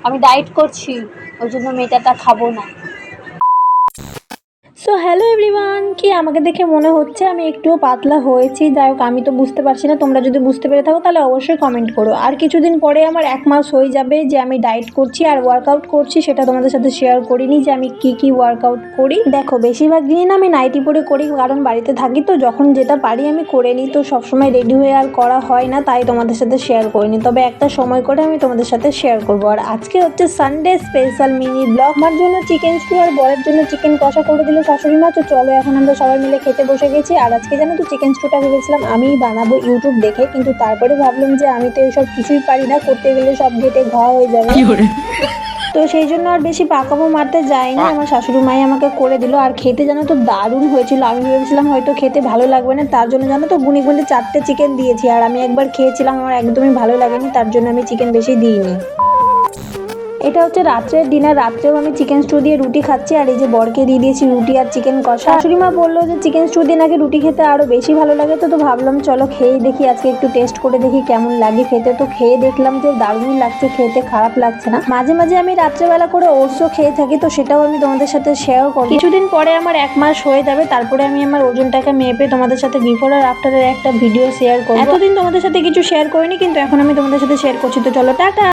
আমি ডায়েট করছি, ওই জন্য মেয়েটাটা খাবো না। সো হ্যালো এভরিওয়ান, কি আমাকে দেখে মনে হচ্ছে আমি একটুও পাতলা হয়েছি? যাই হোক, আমি তো বুঝতে পারছি না। তোমরা যদি বুঝতে পেরে থাকো তাহলে অবশ্যই কমেন্ট করো। আর কিছুদিন পরে আমার 1 মাস হয়ে যাবে যে আমি ডায়েট করছি আর ওয়ার্কআউট করছি। সেটা তোমাদের সাথে শেয়ার করিনি যে আমি কি ওয়ার্কআউট করি। দেখো, বেশিরভাগ দিনই না আমি নাইটি পরে করি, কারণ বাড়িতে থাকি তো যখন যেটা পারি আমি করে নিই। তো সবসময় রেডি হয়ে আর করা হয় না, তাই তোমাদের সাথে শেয়ার করিনি। তবে একটা সময় করে আমি তোমাদের সাথে শেয়ার করবো। আর আজকে হচ্ছে সানডে স্পেশাল মিনি ব্লগ। আমার জন্য চিকেন স্টু আর বরের জন্য চিকেন কষা করে দিল শাশুড়ি মা। তো চলো এখন আমরা সবাই মিলে খেতে বসে গেছি। আর আজকে জানো তো চিকেন স্টুটা ভেবেছিলাম আমিই বানাবো ইউটিউব দেখে, কিন্তু তারপরে ভাবলাম যে আমি তো এইসব কিছুই পারি না, করতে গেলে সব ঘেটে ঘা হয়ে যাবে। তো সেই জন্য আর বেশি পাকামো মারতে যাইনি, আমার শাশুড়ি মাই আমাকে করে দিল। আর খেতে জানো তো দারুণ হয়েছিল। আমি ভেবেছিলাম হয়তো খেতে ভালো লাগবে না, তার জন্য জানো তো গুনি গুনি 4টে চিকেন দিয়েছি। আর আমি একবার খেয়েছিলাম, আমার একদমই ভালো লাগেনি, তার জন্য আমি চিকেন বেশি দিইনি। এটা হচ্ছে রাত্রের ডিনার। রাত্রেও আমি চিকেন স্টু দিয়ে রুটি খাচ্ছি, আর এই যে বরকে দিয়ে দিয়েছি রুটি আর চিকেন কষা। শাশুড়ি মা বললো যে চিকেন স্টু দিয়ে নাকি রুটি খেতে আরো বেশি ভালো লাগে। তো ভাবলাম চলো খেয়ে দেখি, আজকে একটু টেস্ট করে দেখি কেমন লাগে খেতে। তো খেয়ে দেখলাম যে দারুণই লাগছে খেতে, খারাপ লাগছে না। মাঝে মাঝে আমি রাত্রেবেলা করে ওটসও খেয়ে থাকি, তো সেটাও আমি তোমাদের সাথে শেয়ার করবো। কিছুদিন পরে আমার 1 মাস হয়ে যাবে, তারপরে আমি আমার ওজনটাকে মেপে তোমাদের সাথে বিফোর আর আফটারের একটা ভিডিও শেয়ার করবো। এতদিন তোমাদের সাথে কিছু শেয়ার করিনি, কিন্তু এখন আমি তোমাদের সাথে শেয়ার করছি। তো চলো টাটা।